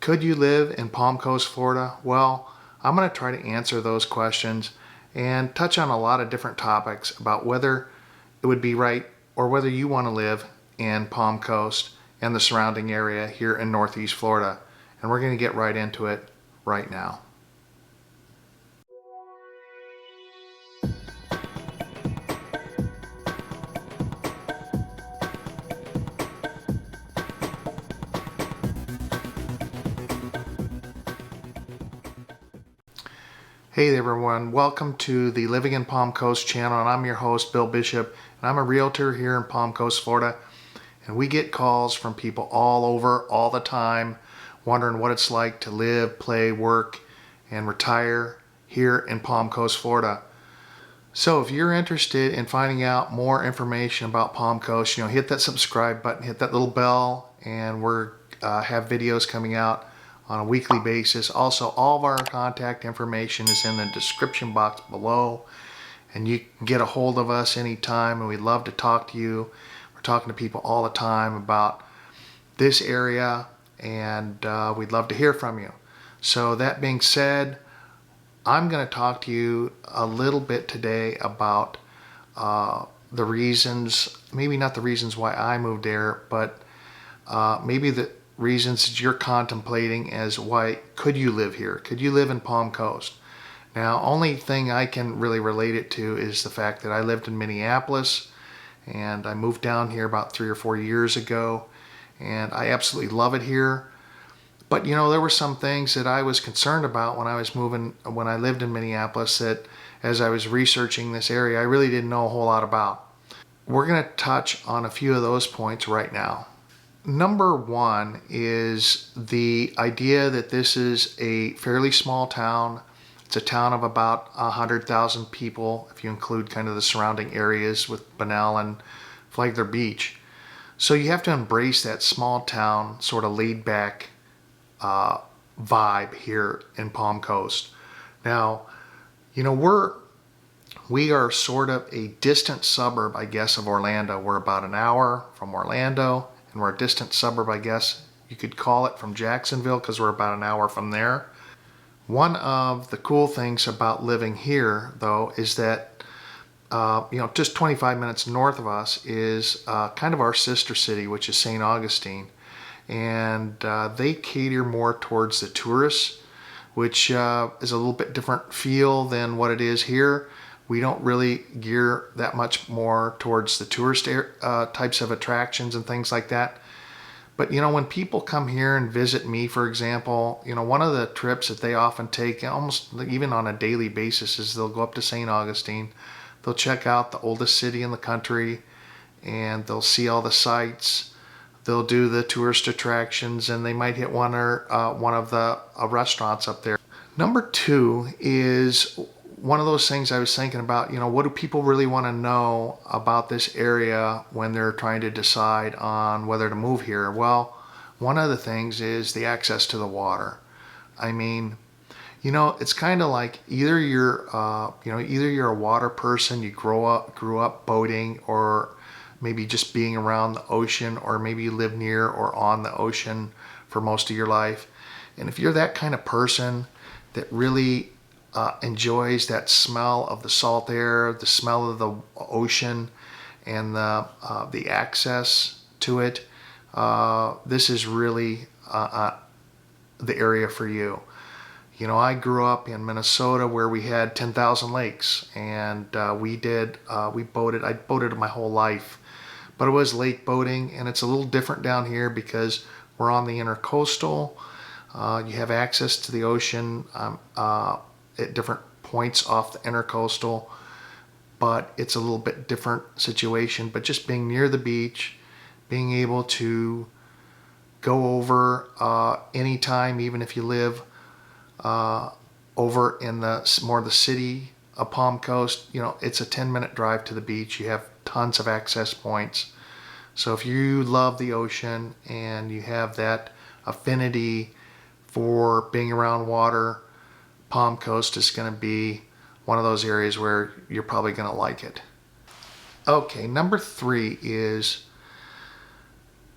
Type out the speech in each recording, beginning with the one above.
Could you live in Palm Coast, Florida? Well, I'm going to try to answer those questions and touch on a lot of different topics about whether it would be right or whether you want to live in Palm Coast and the surrounding area here in Northeast Florida. And we're going to get right into it right now. Hey there everyone, welcome to the Living in Palm Coast channel, and I'm your host Bill Bishop, and I'm a realtor here in Palm Coast, Florida, and we get calls from people all over all the time wondering what it's like to live, play, work, and retire here in Palm Coast, Florida. So if you're interested in finding out more information about Palm Coast, hit that subscribe button, hit that little bell, and we're have videos coming out on a weekly basis. Also, all of our contact information is in the description box below, and you can get a hold of us anytime, and we'd love to talk to you. We're talking to people all the time about this area, and we'd love to hear from you. So that being said, I'm going to talk to you a little bit today about the reasons, maybe not the reasons why I moved there, but maybe the reasons that you're contemplating as why could you live here? Could you live in Palm Coast? Now, only thing I can really relate it to is the fact that I lived in Minneapolis, and I moved down here about 3 or 4 years ago, and I absolutely love it here. But there were some things that I was concerned about when I lived in Minneapolis, that as I was researching this area, I really didn't know a whole lot about. We're going to touch on a few of those points right now. Number one is the idea that this is a fairly small town. It's a town of about 100,000 people, if you include kind of the surrounding areas with Bunnell and Flagler Beach. So you have to embrace that small town, sort of laid back vibe here in Palm Coast. Now, we are sort of a distant suburb, I guess, of Orlando. We're about an hour from Orlando, and we're a distant suburb, I guess you could call it, from Jacksonville, because we're about an hour from there. One of the cool things about living here, though, is that just 25 minutes north of us is kind of our sister city, which is St. Augustine. And they cater more towards the tourists, which is a little bit different feel than what it is here. We don't really gear that much more towards the tourist types of attractions and things like that. But when people come here and visit me, for example, one of the trips that they often take, almost even on a daily basis, is they'll go up to St. Augustine. They'll check out the oldest city in the country, and they'll see all the sights. They'll do the tourist attractions, and they might hit one of the restaurants up there. Number two is one of those things I was thinking about, what do people really want to know about this area when they're trying to decide on whether to move here? Well, one of the things is the access to the water. I mean, it's kind of like either you're a water person, you grew up boating, or maybe just being around the ocean, or maybe you live near or on the ocean for most of your life. And if you're that kind of person that really enjoys that smell of the salt air, the smell of the ocean, and the access to it, this is really the area for you. I grew up in Minnesota, where we had 10,000 lakes, and we boated. I boated my whole life, but it was lake boating, and it's a little different down here because we're on the intercoastal. You have access to the ocean at different points off the intercoastal, but it's a little bit different situation. But just being near the beach, being able to go over anytime, even if you live over in the city of Palm Coast, it's a 10-minute drive to the beach. You have tons of access points. So if you love the ocean and you have that affinity for being around water, Palm Coast is going to be one of those areas where you're probably going to like it. Okay, number 3 is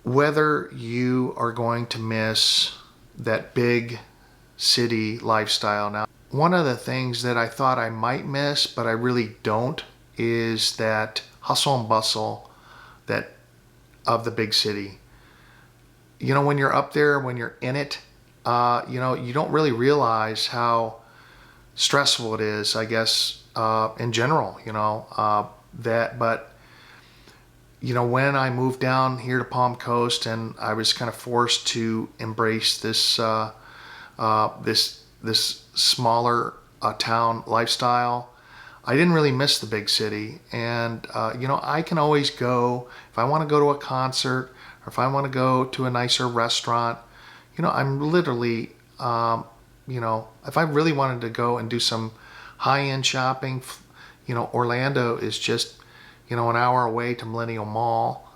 whether you are going to miss that big city lifestyle. Now, one of the things that I thought I might miss, but I really don't, is that hustle and bustle that of the big city. You know, when you're up there, when you're in it, you know, you don't really realize how stressful it is, I guess, in general, you know, but, you know, when I moved down here to Palm Coast and I was kind of forced to embrace this smaller town lifestyle, I didn't really miss the big city. And, you know, I can always go, if I want to go to a concert or if I want to go to a nicer restaurant, you know, I'm literally, you know, if I really wanted to go and do some high-end shopping, you know, Orlando is just, you know, an hour away to Millennium Mall.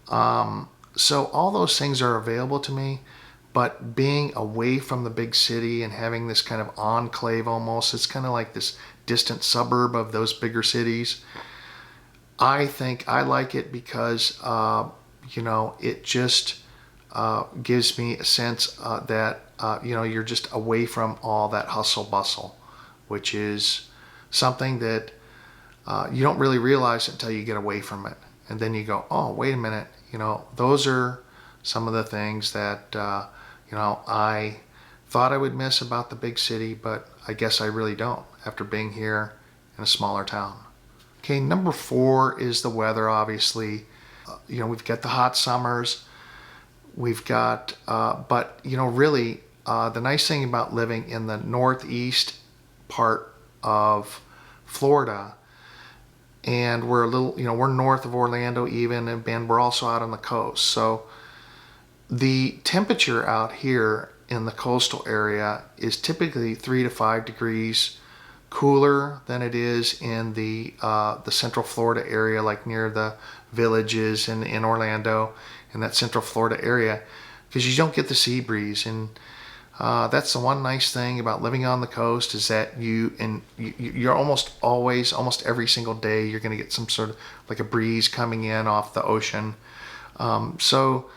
So all those things are available to me. But being away from the big city and having this kind of enclave almost, it's kind of like this distant suburb of those bigger cities. I think I like it because, you know, it just gives me a sense that, you know, you're just away from all that hustle bustle, which is something that you don't really realize until you get away from it. And then you go, oh, wait a minute, you know, those are some of the things that, you know, I thought I would miss about the big city, but I guess I really don't after being here in a smaller town. Okay, number 4 is the weather, obviously. You know, we've got the hot summers. We've got, but, you know, really, the nice thing about living in the northeast part of Florida, and we're a little, you know, we're north of Orlando even, and we're also out on the coast. So the temperature out here in the coastal area is typically 3 to 5 degrees cooler than it is in the Central Florida area, like near the villages in Orlando, in that Central Florida area, because you don't get the sea breeze. And that's the one nice thing about living on the coast, is that you're almost always, almost every single day, you're going to get some sort of like a breeze coming in off the ocean. So,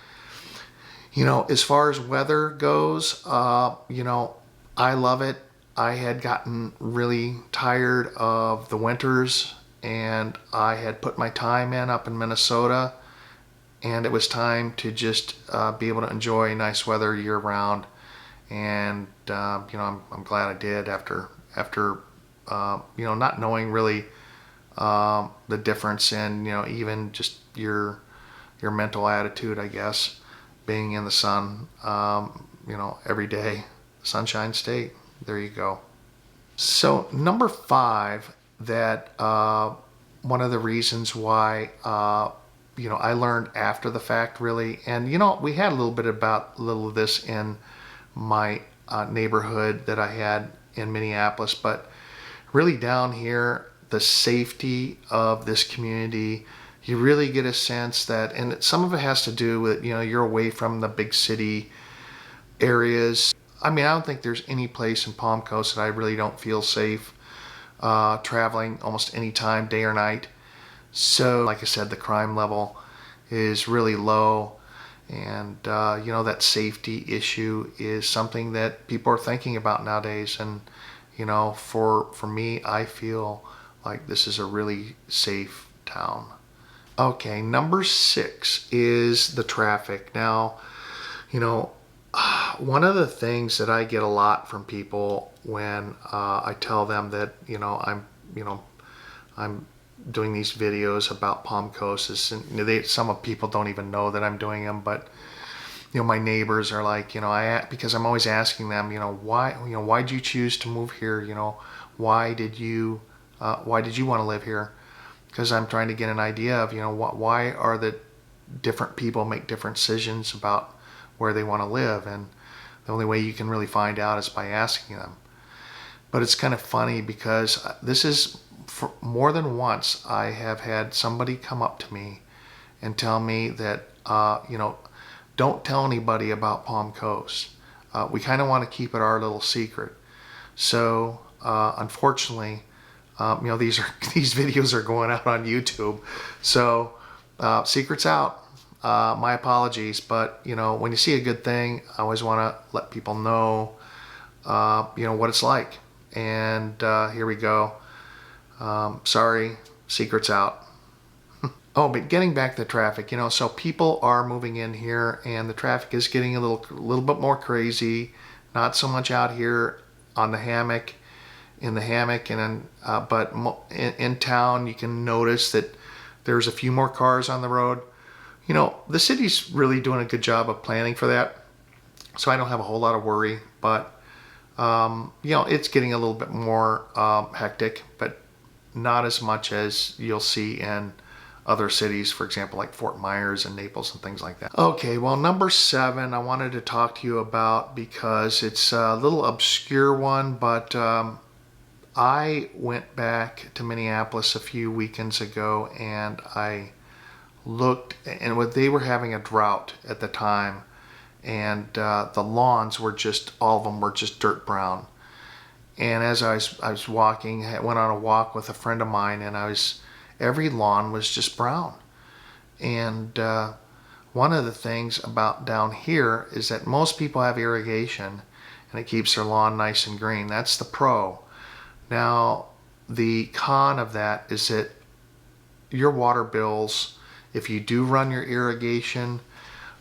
you know, as far as weather goes, you know, I love it. I had gotten really tired of the winters, and I had put my time in up in Minnesota, and it was time to just be able to enjoy nice weather year round. And you know, I'm glad I did after you know, not knowing really the difference in, you know, even just your mental attitude, I guess, being in the sun, you know, every day. Sunshine State. There you go. So number 5, that one of the reasons why, you know, I learned after the fact, really, and, you know, we had a little of this in my neighborhood that I had in Minneapolis, but really down here, the safety of this community, you really get a sense that, and some of it has to do with, you know, you're away from the big city areas. I mean, I don't think there's any place in Palm Coast that I really don't feel safe traveling almost any time, day or night. So, like I said, the crime level is really low, and you know, that safety issue is something that people are thinking about nowadays. And, you know, for me, I feel like this is a really safe town. Okay, number 6 is the traffic. Now, you know, one of the things that I get a lot from people when I tell them that, you know, I'm doing these videos about Palm Coast is, and some of people don't even know that I'm doing them, but, you know, my neighbors are like, you know, because I'm always asking them, you know, why'd you choose to move here? You know, why did you want to live here? Because I'm trying to get an idea of, you know, why are the different people make different decisions about where they want to live, and the only way you can really find out is by asking them. But it's kind of funny because this is, for more than once, I have had somebody come up to me and tell me that, you know, don't tell anybody about Palm Coast. We kind of want to keep it our little secret. So unfortunately, you know, these videos are going out on YouTube. So secret's out. my apologies, but you know, when you see a good thing, I always want to let people know, you know, what it's like. And here we go. Sorry, secret's out. Oh, but getting back to traffic, you know, so people are moving in here, and the traffic is getting a little bit more crazy. Not so much out here on the hammock, in the hammock, and but in town, you can notice that there's a few more cars on the road. You know, the city's really doing a good job of planning for that, so I don't have a whole lot of worry. But you know, it's getting a little bit more hectic, but not as much as you'll see in other cities, for example, like Fort Myers and Naples and things like that. Okay, well, number 7 I wanted to talk to you about because it's a little obscure one, but I went back to Minneapolis a few weekends ago, and I looked, and they were having a drought at the time, and the lawns were just, all of them were just dirt brown. And as I was walking, I went on a walk with a friend of mine, and every lawn was just brown. And one of the things about down here is that most people have irrigation, and it keeps their lawn nice and green. That's the pro. Now, the con of that is that your water bills, if you do run your irrigation,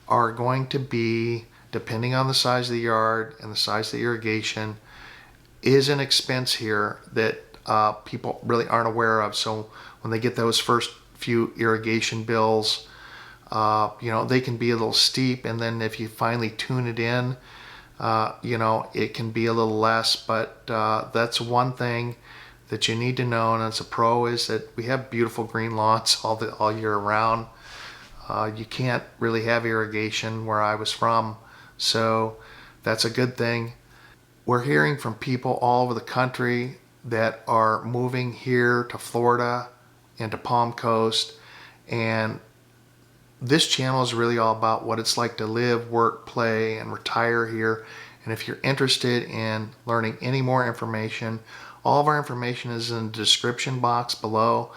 are going to be, depending on the size of the yard and the size of the irrigation, is an expense here that people really aren't aware of. So when they get those first few irrigation bills, you know, they can be a little steep, and then if you finally tune it in, you know, it can be a little less. But that's one thing that you need to know, and as a pro, is that we have beautiful green lawns all year round. You can't really have irrigation where I was from, so that's a good thing. We're hearing from people all over the country that are moving here to Florida and to Palm Coast, and this channel is really all about what it's like to live, work, play, and retire here. And if you're interested in learning any more information, all of our information is in the description box below,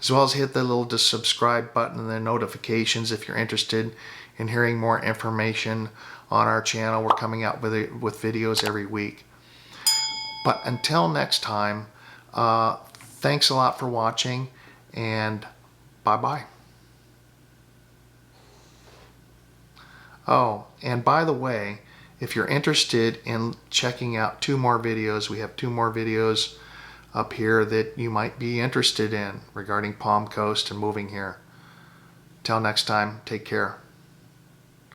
as well as hit the little subscribe button and the notifications if you're interested in hearing more information on our channel. We're coming out with videos every week. But until next time, thanks a lot for watching, and bye-bye. Oh, and by the way, if you're interested in checking out 2 more videos, we have 2 more videos up here that you might be interested in regarding Palm Coast and moving here. Till next time, take care.